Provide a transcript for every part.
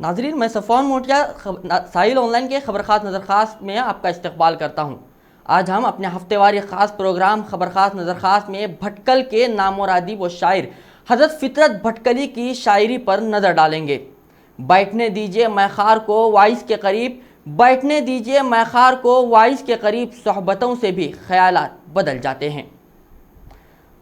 ناظرین، میں صفوان موٹیا ساحل on line کے خبر خاص نظر خاص میں آپ کا استقبال کرتا ہوں۔ آج ہم اپنے ہفتے واری خاص پروگرام خبر خاص نظر خاص میں بھٹکل کے نامور ادیب و شاعر حضرت فطرت بھٹکلی کی شاعری پر نظر ڈالیں گے۔ بیٹھنے دیجئے میخار کو وائس کے قریب، بیٹھنے دیجئے میخار کو وائس کے قریب، صحبتوں سے بھی خیالات بدل جاتے ہیں۔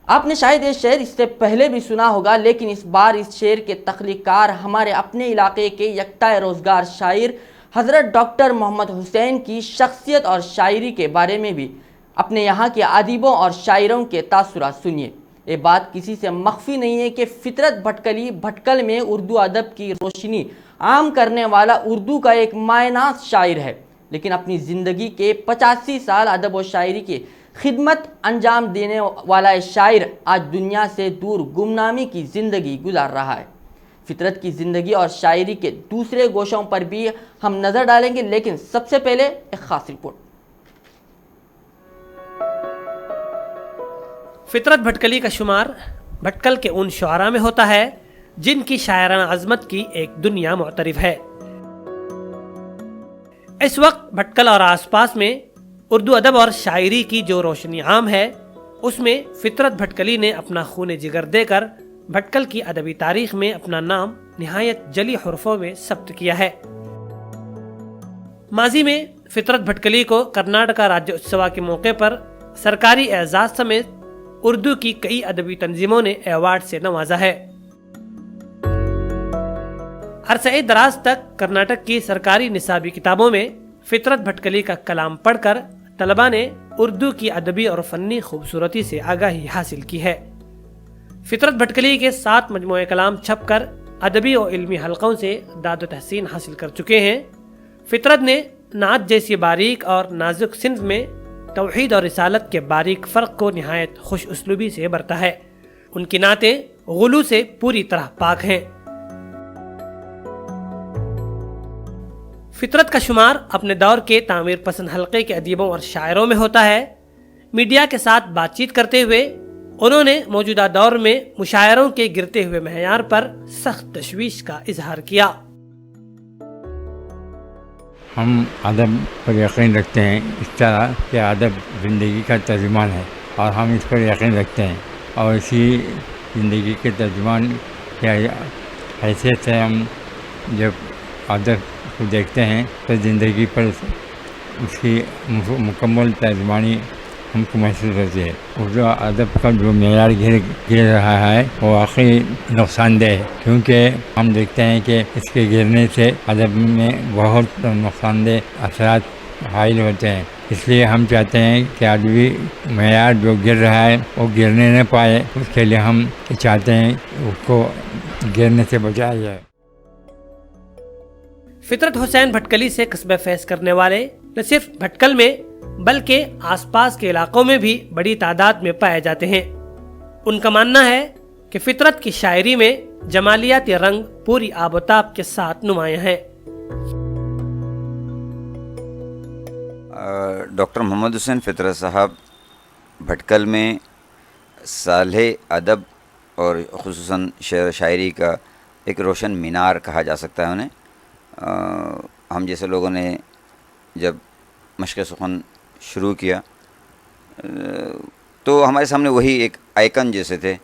آپ نے شاید یہ شعر اس سے پہلے بھی سنا ہوگا، لیکن اس بار اس شعر کے تخلیق کار ہمارے اپنے علاقے کے یکتا روزگار شاعر حضرت ڈاکٹر محمد حسین کی شخصیت اور شاعری کے بارے میں بھی اپنے یہاں کے ادیبوں اور شاعروں کے تاثرات سنیے۔ یہ بات کسی سے مخفی نہیں ہے کہ فطرت بھٹکلی بھٹکل میں اردو ادب کی روشنی عام کرنے والا اردو کا ایک مایہ ناز شاعر ہے، لیکن اپنی زندگی کے 85 سال ادب و شاعری کی خدمت انجام دینے والا شاعر آج دنیا سے دور گمنامی کی زندگی گزار رہا ہے۔ فطرت کی زندگی اور شاعری کے دوسرے گوشوں پر بھی ہم نظر ڈالیں گے، لیکن سب سے پہلے ایک خاص رپورٹ۔ فطرت بھٹکلی کا شمار بھٹکل کے ان شعراء میں ہوتا ہے جن کی شاعرانہ عظمت کی ایک دنیا معترف ہے۔ اس وقت بھٹکل اور آس پاس میں اردو ادب اور شاعری کی جو روشنی عام ہے، اس میں فطرت بھٹکلی نے اپنا خون جگر دے کر بھٹکل کی ادبی تاریخ میں اپنا نام نہایت جلی حروفوں میں ثبت کیا ہے۔ ماضی میں فطرت بھٹکلی کو کرناٹکا راجیہ اتسوا کے موقع پر سرکاری اعزاز سمیت اردو کی کئی ادبی تنظیموں نے ایوارڈ سے نوازا ہے۔ عرصہ دراز تک کرناٹک کی سرکاری نصابی کتابوں میں فطرت بھٹکلی کا کلام پڑھ کر طلباء نے اردو کی ادبی اور فنی خوبصورتی سے آگاہی حاصل کی ہے۔ فطرت بھٹکلی کے 7 مجموعہ کلام چھپ کر ادبی و علمی حلقوں سے داد و تحسین حاصل کر چکے ہیں۔ فطرت نے نعت جیسی باریک اور نازک صنف میں توحید اور رسالت کے باریک فرق کو نہایت خوش اسلوبی سے برتا ہے۔ ان کی نعتیں غلو سے پوری طرح پاک ہیں۔ فطرت کا شمار اپنے دور کے تعمیر پسند حلقے کے ادیبوں اور شاعروں میں ہوتا ہے۔ میڈیا کے ساتھ بات چیت کرتے ہوئے انہوں نے موجودہ دور میں مشاعروں کے گرتے ہوئے معیار پر سخت تشویش کا اظہار کیا۔ ہم ادب پر یقین رکھتے ہیں اس طرح کہ ادب زندگی کا ترجمان ہے، اور ہم اس پر یقین رکھتے ہیں، اور اسی زندگی کے ترجمان کی حیثیت سے ہم جب ادب کو دیکھتے ہیں تو زندگی پر اس کی مکمل ترجمانی ہم کو محسوس ہوتی ہے۔ اردو ادب کا جو معیار گر رہا ہے وہ واقعی نقصان دہ ہے، کیونکہ ہم دیکھتے ہیں کہ اس کے گرنے سے ادب میں بہت نقصان دہ اثرات حائل ہوتے ہیں۔ اس لیے ہم چاہتے ہیں کہ ادبی معیار جو گر رہا ہے وہ گرنے نہ پائے، اس کے لیے ہم چاہتے ہیں اس کو گرنے سے بچایا جائے۔ فطرت حسین بھٹکلی سے قصبہ فیض کرنے والے نہ صرف بھٹکل میں بلکہ آس پاس کے علاقوں میں بھی بڑی تعداد میں پائے جاتے ہیں۔ ان کا ماننا ہے کہ فطرت کی شاعری میں جمالیاتی رنگ پوری آب و تاب کے ساتھ نمایاں ہیں۔ ڈاکٹر محمد حسین فطرت صاحب بھٹکل میں صالح ادب اور خصوصاً شعر و شاعری کا ایک روشن مینار کہا جا سکتا ہے انہیں۔ ہم جیسے لوگوں نے جب مشق سخن شروع کیا تو ہمارے سامنے وہی ایک آئیکن جیسے تھے،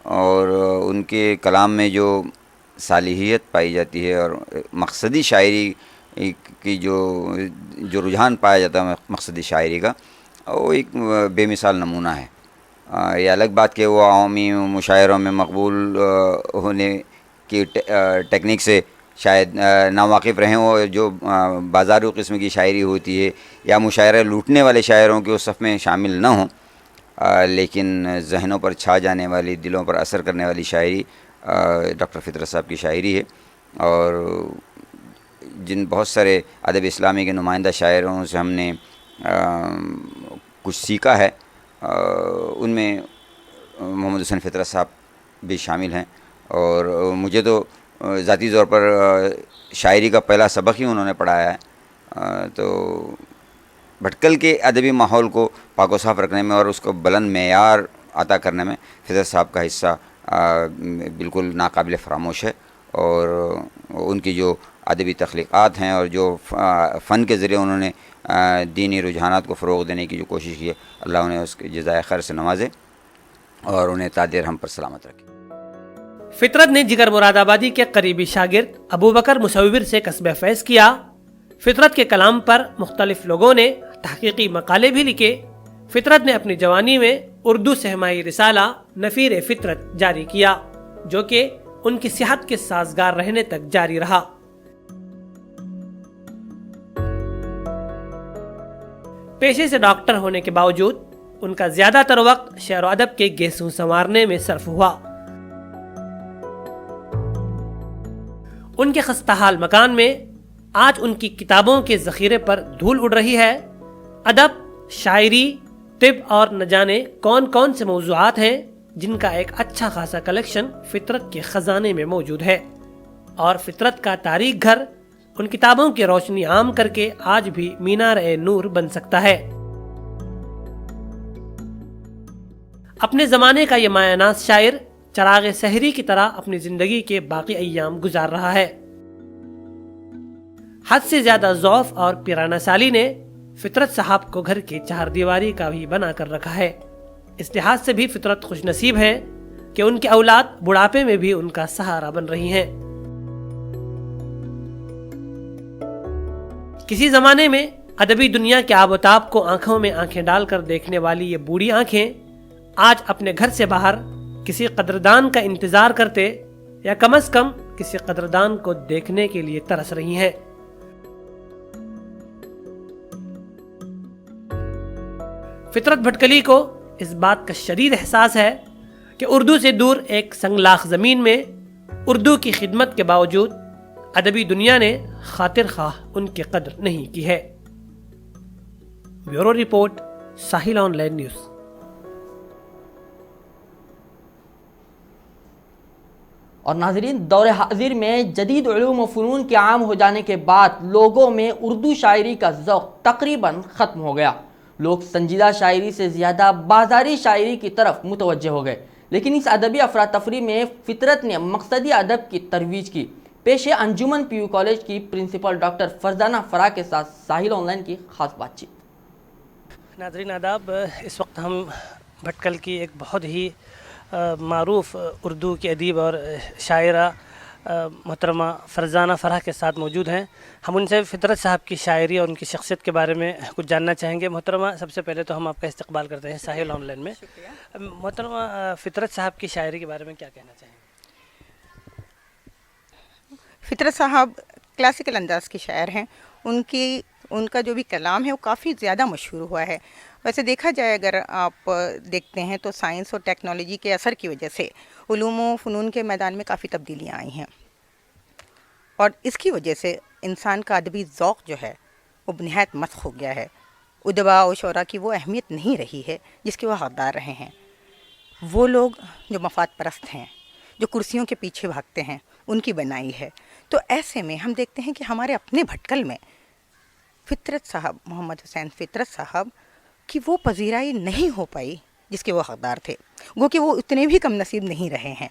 اور ان کے کلام میں جو صالحیت پائی جاتی ہے اور مقصدی شاعری کی جو رجحان پایا جاتا ہے مقصدی شاعری کا، وہ ایک بے مثال نمونہ ہے۔ یہ الگ بات کہ وہ عوامی مشاعروں میں مقبول ہونے کی ٹیکنیک سے شاید ناواقف رہیں، وہ جو بازارو قسم کی شاعری ہوتی ہے یا مشاعرہ لوٹنے والے شاعروں کے اس صف میں شامل نہ ہوں، لیکن ذہنوں پر چھا جانے والی، دلوں پر اثر کرنے والی شاعری ڈاکٹر فطرت صاحب کی شاعری ہے۔ اور جن بہت سارے ادب اسلامی کے نمائندہ شاعروں سے ہم نے کچھ سیکھا ہے، ان میں محمد حسین فطرت صاحب بھی شامل ہیں، اور مجھے تو ذاتی طور پر شاعری کا پہلا سبق ہی انہوں نے پڑھایا ہے۔ تو بھٹکل کے ادبی ماحول کو پاک و صاف رکھنے میں اور اس کو بلند معیار عطا کرنے میں فطرت صاحب کا حصہ بالکل ناقابل فراموش ہے، اور ان کی جو ادبی تخلیقات ہیں اور جو فن کے ذریعے انہوں نے دینی رجحانات کو فروغ دینے کی جو کوشش کی ہے، اللہ انہیں اس کے جزائے خیر سے نوازے اور انہیں تاج ہم پر سلامت رکھے۔ فطرت نے جگر مراد آبادی کے قریبی شاگرد ابو بکر مصور سے کسب فیض کیا۔ فطرت کے کلام پر مختلف لوگوں نے تحقیقی مقالے بھی لکھے۔ فطرت نے اپنی جوانی میں اردو سہمائی رسالہ نفیر فطرت جاری کیا، جو کہ ان کی صحت کے سازگار رہنے تک جاری رہا۔ پیشے سے ڈاکٹر ہونے کے باوجود ان کا زیادہ تر وقت شعر و ادب کے گیسوں سنوارنے میں صرف ہوا۔ ان کے خستہ حال مکان میں آج ان کی کتابوں کے ذخیرے پر دھول اڑ رہی ہے۔ ادب، شاعری، طب اور نہ جانے کون کون سے موضوعات ہیں جن کا ایک اچھا خاصا کلیکشن فطرت کے خزانے میں موجود ہے، اور فطرت کا تاریخ گھر ان کتابوں کی روشنی عام کر کے آج بھی مینار نور بن سکتا ہے۔ اپنے زمانے کا یہ مایہ ناز شاعر چراغ سحری کی طرح اپنی زندگی کے باقی ایام گزار رہا ہے۔ حد سے زیادہ ضعف اور پیرانہ سالی نے فطرت صاحب کو گھر کی چہار دیواری کا بھی بنا کر رکھا ہے۔ اس لحاظ سے بھی فطرت خوش نصیب ہے کہ ان کی اولاد بڑھاپے میں بھی ان کا سہارا بن رہی ہیں۔ کسی زمانے میں ادبی دنیا کے آب و تاب کو آنکھوں میں آنکھیں ڈال کر دیکھنے والی یہ بوڑھی آنکھیں آج اپنے گھر سے باہر کسی قدردان کا انتظار کرتے یا کم از کم کسی قدردان کو دیکھنے کے لیے ترس رہی ہیں۔ فطرت بھٹکلی کو اس بات کا شدید احساس ہے کہ اردو سے دور ایک سنگلاخ زمین میں اردو کی خدمت کے باوجود ادبی دنیا نے خاطر خواہ ان کی قدر نہیں کی ہے۔ Bureau report, Sahil on line news. اور ناظرین، دور حاضر میں جدید علوم و فنون کے عام ہو جانے کے بعد لوگوں میں اردو شاعری کا ذوق تقریباً ختم ہو گیا۔ لوگ سنجیدہ شاعری سے زیادہ بازاری شاعری کی طرف متوجہ ہو گئے، لیکن اس ادبی افراتفری میں فطرت نے مقصدی ادب کی ترویج کی۔ پیش ہے انجمن پی یو کالج کی پرنسپل ڈاکٹر فرزانہ فرا کے ساتھ ساحل آن لائن کی خاص بات چیت۔ ناظرین آداب، اس وقت ہم بھٹکل کی ایک بہت ہی معروف اردو کی ادیب اور شاعرہ محترمہ فرزانہ فرا کے ساتھ موجود ہیں۔ ہم ان سے فطرت صاحب کی شاعری اور ان کی شخصیت کے بارے میں کچھ جاننا چاہیں گے۔ محترمہ، سب سے پہلے تو ہم آپ کا استقبال کرتے ہیں ساحل آن لائن میں۔ محترمہ، فطرت صاحب کی شاعری کے بارے میں کیا کہنا چاہیں گے؟ فطرت صاحب کلاسیکل انداز کے شاعر ہیں۔ ان کا جو بھی کلام ہے وہ کافی زیادہ مشہور ہوا ہے۔ ویسے دیکھا جائے اگر آپ دیکھتے ہیں تو سائنس اور ٹیکنالوجی کے اثر کی وجہ سے علوم و فنون کے میدان میں کافی تبدیلیاں آئی ہیں، اور اس کی وجہ سے انسان کا ادبی ذوق جو ہے وہ نہایت مسخ ہو گیا ہے۔ ادبا و شعراء کی وہ اہمیت نہیں رہی ہے جس کے وہ حقدار رہے ہیں۔ وہ لوگ جو مفاد پرست ہیں، جو کرسیوں کے پیچھے بھاگتے ہیں، ان کی بنائی ہے۔ تو ایسے میں ہم دیکھتے ہیں کہ ہمارے اپنے بھٹکل میں فطرت صاحب، محمد حسین فطرت صاحب کی وہ پذیرائی نہیں ہو پائی جس کے وہ حقدار تھے، گو کہ وہ اتنے بھی کم نصیب نہیں رہے ہیں۔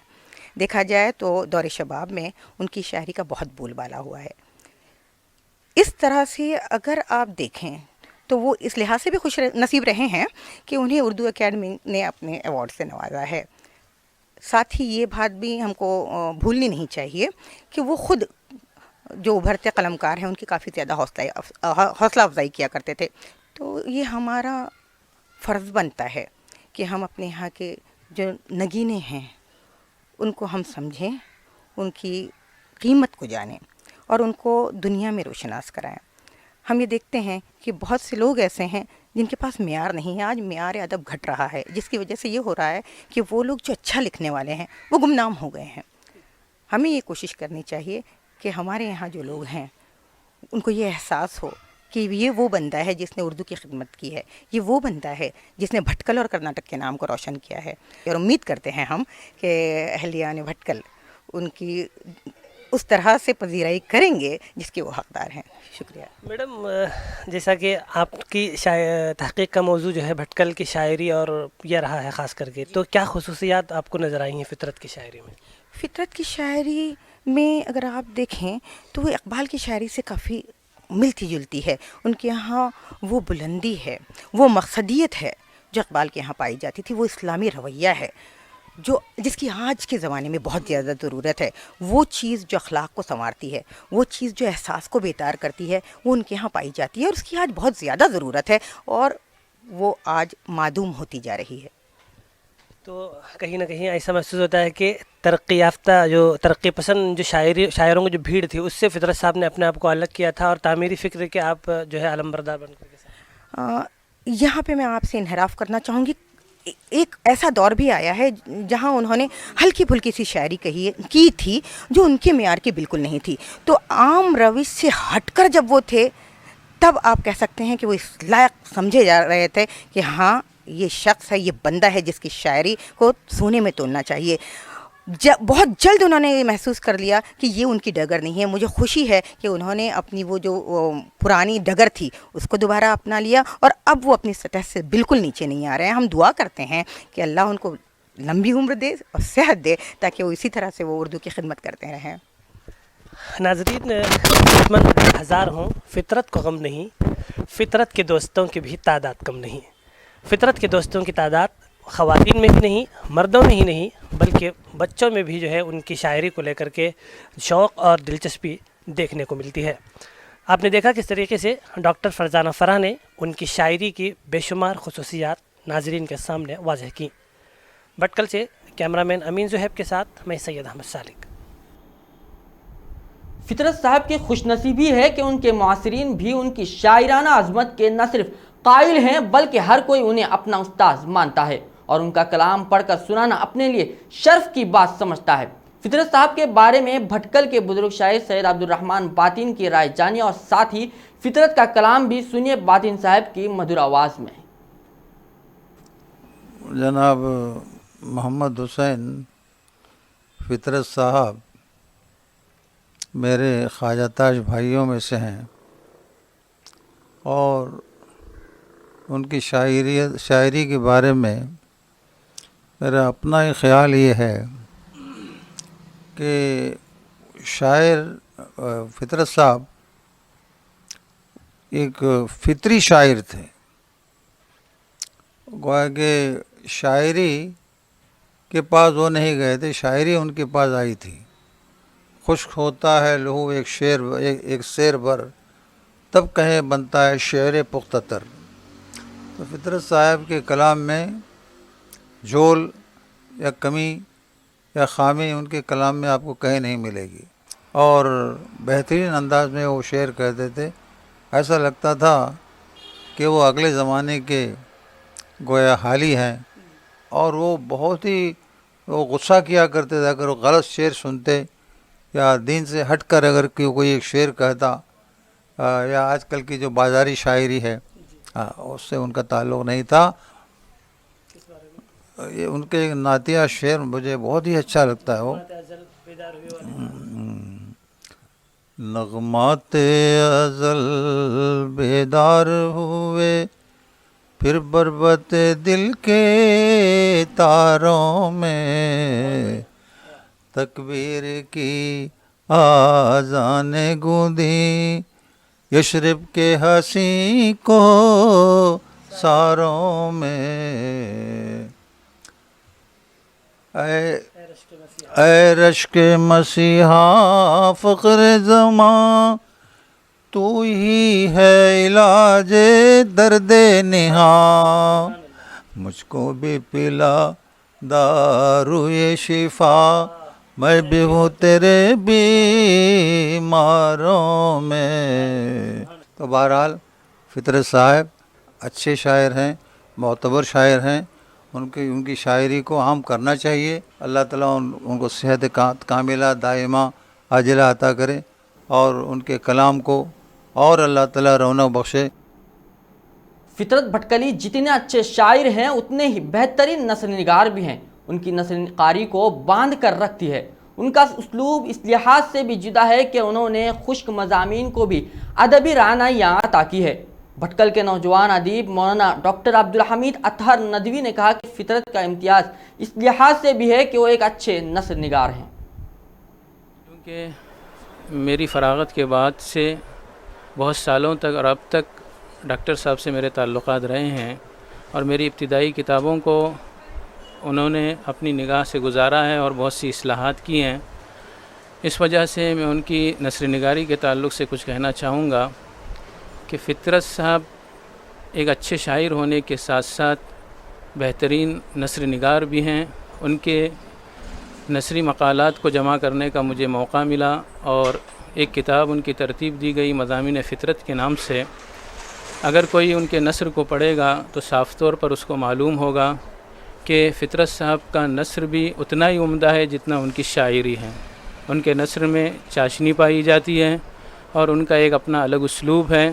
دیکھا جائے تو دور شباب میں ان کی شاعری کا بہت بول بالا ہوا ہے۔ اس طرح سے اگر آپ دیکھیں تو وہ اس لحاظ سے بھی خوش نصیب رہے ہیں کہ انہیں اردو اکیڈمی نے اپنے ایوارڈ سے نوازا ہے۔ ساتھ ہی یہ بات بھی ہم کو بھولنی نہیں چاہیے کہ وہ خود جو ابھرتے قلمکار ہیں ان کی کافی زیادہ حوصلہ افزائی کیا کرتے تھے۔ تو یہ ہمارا فرض بنتا ہے کہ ہم اپنے یہاں کے جو نگینے ہیں ان کو ہم سمجھیں، ان کی قیمت کو جانیں اور ان کو دنیا میں روشناس کرائیں۔ ہم یہ دیکھتے ہیں کہ بہت سے لوگ ایسے ہیں جن کے پاس معیار نہیں ہے۔ آج معیار ادب گھٹ رہا ہے، جس کی وجہ سے یہ ہو رہا ہے کہ وہ لوگ جو اچھا لکھنے والے ہیں وہ گمنام ہو گئے ہیں۔ ہمیں یہ کوشش کرنی چاہیے کہ ہمارے یہاں جو لوگ ہیں ان کو یہ احساس ہو کہ یہ وہ بندہ ہے جس نے اردو کی خدمت کی ہے، یہ وہ بندہ ہے جس نے بھٹکل اور کرناٹک کے نام کو روشن کیا ہے، اور امید کرتے ہیں ہم کہ اہلیان بھٹکل ان کی اس طرح سے پذیرائی کریں گے جس کے وہ حقدار ہیں۔ شکریہ میڈم، جیسا کہ آپ کی تحقیق کا موضوع جو ہے بھٹکل کی شاعری اور یہ رہا ہے خاص کر کے، تو کیا خصوصیات آپ کو نظر آئی ہیں فطرت کی شاعری میں؟ فطرت کی شاعری میں اگر آپ دیکھیں تو وہ اقبال کی شاعری سے کافی ملتی جلتی ہے. ان کے یہاں وہ بلندی ہے, وہ مقصدیت ہے جو اقبال کے یہاں پائی جاتی تھی, وہ اسلامی رویہ ہے جو جس کی آج کے زمانے میں بہت زیادہ ضرورت ہے. وہ چیز جو اخلاق کو سنوارتی ہے, وہ چیز جو احساس کو بیدار کرتی ہے, وہ ان کے یہاں پائی جاتی ہے, اور اس کی آج بہت زیادہ ضرورت ہے, اور وہ آج معدوم ہوتی جا رہی ہے. تو کہیں نہ کہیں ایسا محسوس ہوتا ہے کہ ترقی یافتہ جو ترقی پسند جو شاعروں کی جو بھیڑ تھی, اس سے فطرت صاحب نے اپنے آپ کو الگ کیا تھا, اور تعمیری فکر کے آپ جو ہے علم بردار بن کر کے یہاں پہ میں آپ سے انحراف کرنا چاہوں گی. ایک ایسا دور بھی آیا ہے جہاں انہوں نے ہلکی پھلکی سی شاعری کی تھی جو ان کے معیار کی بالکل نہیں تھی. تو عام روش سے ہٹ کر جب وہ تھے, تب آپ کہہ سکتے ہیں کہ وہ اس لائق سمجھے جا رہے تھے کہ ہاں یہ شخص ہے, یہ بندہ ہے جس کی شاعری کو سونے میں تولنا چاہیے. بہت جلد انہوں نے یہ محسوس کر لیا کہ یہ ان کی ڈگر نہیں ہے. مجھے خوشی ہے کہ انہوں نے اپنی وہ جو پرانی ڈگر تھی اس کو دوبارہ اپنا لیا, اور اب وہ اپنی سطح سے بالکل نیچے نہیں آ رہے ہیں. ہم دعا کرتے ہیں کہ اللہ ان کو لمبی عمر دے اور صحت دے, تاکہ وہ اسی طرح سے وہ اردو کی خدمت کرتے رہیں. ناظرین, دشمن ہزار ہوں فطرت کو غم نہیں, فطرت کے دوستوں کی بھی تعداد کم نہیں. فطرت کے دوستوں کی تعداد خواتین میں ہی نہیں, مردوں میں ہی نہیں, بلکہ بچوں میں بھی جو ہے ان کی شاعری کو لے کر کے شوق اور دلچسپی دیکھنے کو ملتی ہے. آپ نے دیکھا کس طریقے سے ڈاکٹر فرزانہ فرح نے ان کی شاعری کی بے شمار خصوصیات ناظرین کے سامنے واضح کی. بھٹکل سے کیمرہ مین امین زہیب کے ساتھ میں سید احمد سالک. فطرت صاحب کی خوش نصیبی ہے کہ ان کے معاصرین بھی ان کی شاعرانہ عظمت کے نہ صرف قائل ہیں بلکہ ہر کوئی انہیں اپنا استاذ مانتا ہے, اور ان کا کلام پڑھ کر سنانا اپنے لیے شرف کی بات سمجھتا ہے. فطرت صاحب کے بارے میں بھٹکل کے بزرگ شاعر سید عبد الرحمن باطن کی رائے جانیے, اور ساتھ ہی فطرت کا کلام بھی سنیے باطن صاحب کی مدھر آواز میں. جناب محمد حسین فطرت صاحب میرے خواجہ تاج بھائیوں میں سے ہیں, اور ان کی شاعری کے بارے میں میرا اپنا ہی خیال یہ ہے کہ شاعر فطرت صاحب ایک فطری شاعر تھے. گویا کہ شاعری کے پاس وہ نہیں گئے تھے, شاعری ان کے پاس آئی تھی. خشک ہوتا ہے لہو ایک شیر بھر, تب کہیں بنتا ہے شعر پختہ تر. تو فطرت صاحب کے کلام میں جھول یا کمی یا خامی ان کے کلام میں آپ کو کہیں نہیں ملے گی, اور بہترین انداز میں وہ شعر کہتے تھے. ایسا لگتا تھا کہ وہ اگلے زمانے کے گویا حالی ہیں, اور وہ بہت ہی وہ غصہ کیا کرتے تھے اگر وہ غلط شعر سنتے, یا دین سے ہٹ کر اگر کوئی ایک شعر کہتا, یا آج کل کی جو بازاری شاعری ہے اس سے ان کا تعلق نہیں تھا. یہ ان کے نعتیہ شعر مجھے بہت ہی اچھا لگتا ہے. وہ نغمات ازل بیدار ہوئے, پھر بربت دل کے تاروں میں تکبیر کی آذان گوندی, یشرب کے حسین کو ساروں میں. اے رشک مسیحا فخر زماں, تو ہی ہے علاج درد نہاں, مجھ کو بھی پلا داروئے شفا, میں بھی ہوں تیرے بیماروں میں. تو بہرحال فطرت صاحب اچھے شاعر ہیں, معتبر شاعر ہیں. ان کی شاعری کو عام کرنا چاہیے. اللہ تعالیٰ ان کو صحت کاملہ دائمہ عاجلہ عطا کرے, اور ان کے کلام کو اور اللہ تعالیٰ رونق بخشے. فطرت بھٹکلی جتنے اچھے شاعر ہیں اتنے ہی بہترین نثر نگار بھی ہیں. ان کی نثر نگاری کو باندھ کر رکھتی ہے. ان کا اسلوب اس لحاظ سے بھی جدا ہے کہ انہوں نے خشک مضامین کو بھی ادبی رعنائیاں عطا کی ہے. بھٹکل کے نوجوان ادیب مولانا ڈاکٹر عبدالحمید اطہر ندوی نے کہا کہ فطرت کا امتیاز اس لحاظ سے بھی ہے کہ وہ ایک اچھے نثر نگار ہیں. کہ میری فراغت کے بعد سے بہت سالوں تک اور اب تک ڈاکٹر صاحب سے میرے تعلقات رہے ہیں اور میری ابتدائی کتابوں کو انہوں نے اپنی نگاہ سے گزارا ہے اور بہت سی اصلاحات کی ہیں. اس وجہ سے میں ان کی نثر نگاری کے تعلق سے کچھ کہنا چاہوں گا کہ فطرت صاحب ایک اچھے شاعر ہونے کے ساتھ ساتھ بہترین نثر نگار بھی ہیں. ان کے نثری مقالات کو جمع کرنے کا مجھے موقع ملا اور ایک کتاب ان کی ترتیب دی گئی مضامین فطرت کے نام سے. اگر کوئی ان کے نثر کو پڑھے گا تو صاف طور پر اس کو معلوم ہوگا کہ فطرت صاحب کا نثر بھی اتنا ہی عمدہ ہے جتنا ان کی شاعری ہے. ان کے نثر میں چاشنی پائی جاتی ہے اور ان کا ایک اپنا الگ اسلوب ہے.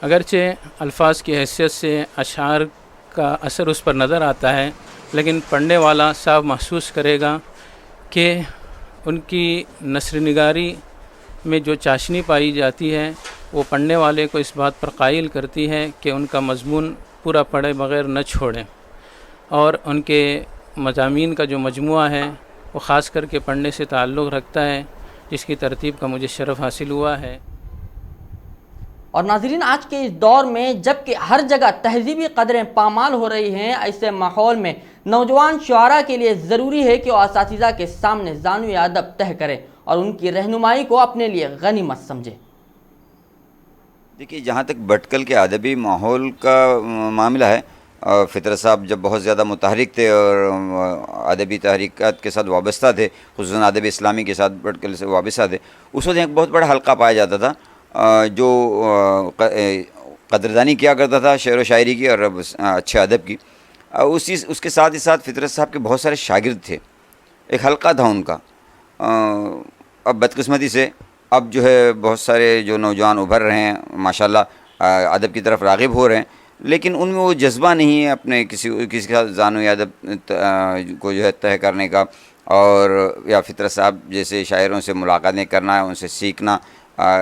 اگرچہ الفاظ کی حیثیت سے اشعار کا اثر اس پر نظر آتا ہے لیکن پڑھنے والا صاحب محسوس کرے گا کہ ان کی نثر نگاری میں جو چاشنی پائی جاتی ہے وہ پڑھنے والے کو اس بات پر قائل کرتی ہے کہ ان کا مضمون پورا پڑھے بغیر نہ چھوڑیں. اور ان کے مضامین کا جو مجموعہ ہے وہ خاص کر کے پڑھنے سے تعلق رکھتا ہے جس کی ترتیب کا مجھے شرف حاصل ہوا ہے. اور ناظرین، آج کے اس دور میں جب کہ ہر جگہ تہذیبی قدریں پامال ہو رہی ہیں، ایسے ماحول میں نوجوان شعراء کے لیے ضروری ہے کہ وہ اساتذہ کے سامنے زانوی ادب طے کریں اور ان کی رہنمائی کو اپنے لیے غنیمت سمجھیں. دیکھیے، جہاں تک بھٹکل کے ادبی ماحول کا معاملہ ہے، فطرت صاحب جب بہت زیادہ متحرک تھے اور ادبی تحریکات کے ساتھ وابستہ تھے، خصوصاً ادب اسلامی کے ساتھ بھٹکل سے وابستہ تھے. اس وقت ایک بہت بڑا حلقہ پایا جاتا تھا جو قدردانی کیا کرتا تھا شعر و شاعری کی اور اچھے ادب کی. اس کے ساتھ ہی ساتھ فطرت صاحب کے بہت سارے شاگرد تھے، ایک حلقہ تھا ان کا. اب بدقسمتی سے اب جو ہے بہت سارے جو نوجوان ابھر رہے ہیں، ماشاءاللہ ادب کی طرف راغب ہو رہے ہیں، لیکن ان میں وہ جذبہ نہیں ہے اپنے کسی کا زانوی ادب کو جو ہے طے کرنے کا، اور یا فطرت صاحب جیسے شاعروں سے ملاقاتیں کرنا، ان سے سیکھنا،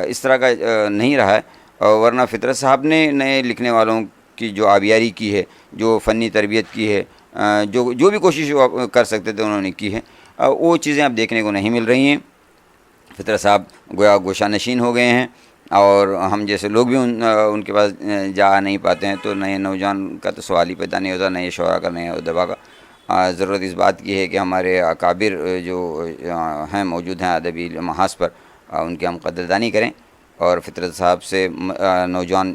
اس طرح کا نہیں رہا ہے. ورنہ فطرت صاحب نے نئے لکھنے والوں کی جو آبیاری کی ہے، جو فنی تربیت کی ہے، جو بھی کوشش کر سکتے تھے انہوں نے کی ہے. وہ چیزیں اب دیکھنے کو نہیں مل رہی ہیں. فطرت صاحب گویا گوشہ نشین ہو گئے ہیں اور ہم جیسے لوگ بھی ان کے پاس جا نہیں پاتے ہیں. تو نئے نوجوان کا تو سوال ہی پیدا نہیں ہوتا، نئے شعراء کا، نئے ادبا کا. ضرورت اس بات کی ہے کہ ہمارے اکابر جو ہیں موجود ہیں ادبی محاذ پر، ان کی ہم قدردانی کریں اور فطرت صاحب سے نوجوان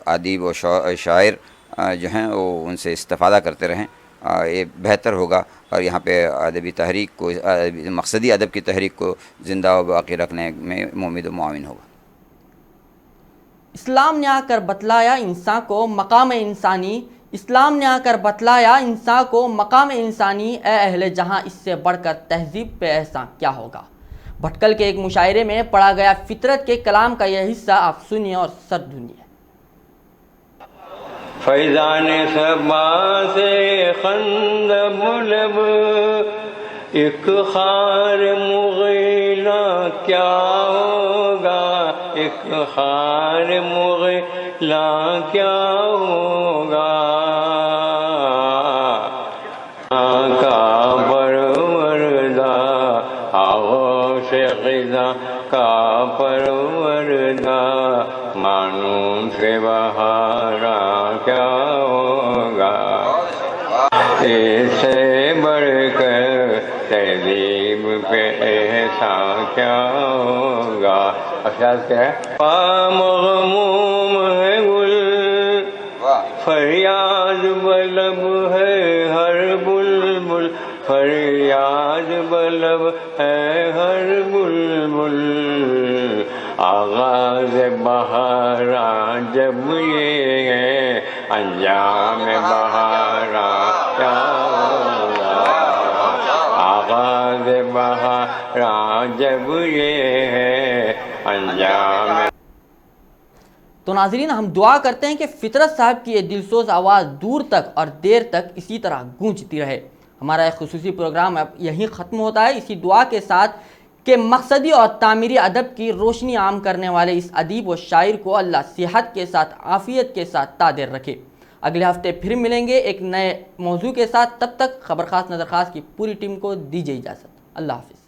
ادیب و شاعر جو ہیں وہ ان سے استفادہ کرتے رہیں. یہ بہتر ہوگا اور یہاں پہ ادبی تحریک کو، مقصدی ادب کی تحریک کو زندہ و باقی رکھنے میں ممید و معاون ہوگا. اسلام نے آ کر بتلایا انسان کو مقام انسانی، اسلام نے آ کر بتلایا انسان کو مقام انسانی، اے اہل جہاں اس سے بڑھ کر تہذیب پہ احسان کیا ہوگا. بھٹکل کے ایک مشاعرے میں پڑھا گیا فطرت کے کلام کا یہ حصہ آپ سنیے اور سر دھنیے. فیضان صبا سے خندب لب ایک خار مغیلا کیا ہوگا، ایک خار مغیلا کیا ہوگا. کا پروردہ آغوش غذا کا پروردہ مانوں سے بہارا کیا ہوگا. اس سے بڑھ کر تہذیب پہ احسان کیا ہوگا. افساس کیا ہے؟ مغموم ہے گل، فریاد بلب ہے ہر بلبل، فریاد بلب ہے ہر بلبل. آغاز بہاراں جب یہ ہے، انجام بہاراں کیا ہوگا. آغاز بہاراں جب یہ ہے، انجام. تو ناظرین، ہم دعا کرتے ہیں کہ فطرت صاحب کی یہ دلسوز آواز دور تک اور دیر تک اسی طرح گونجتی رہے. ہمارا ایک خصوصی پروگرام اب یہیں ختم ہوتا ہے، اسی دعا کے ساتھ کہ مقصدی اور تعمیری ادب کی روشنی عام کرنے والے اس ادیب و شاعر کو اللہ صحت کے ساتھ، عافیت کے ساتھ تادر رکھے. اگلے ہفتے پھر ملیں گے ایک نئے موضوع کے ساتھ. تب تک خبر خاص نظر خاص کی پوری ٹیم کو دیجیے اجازت. اللہ حافظ.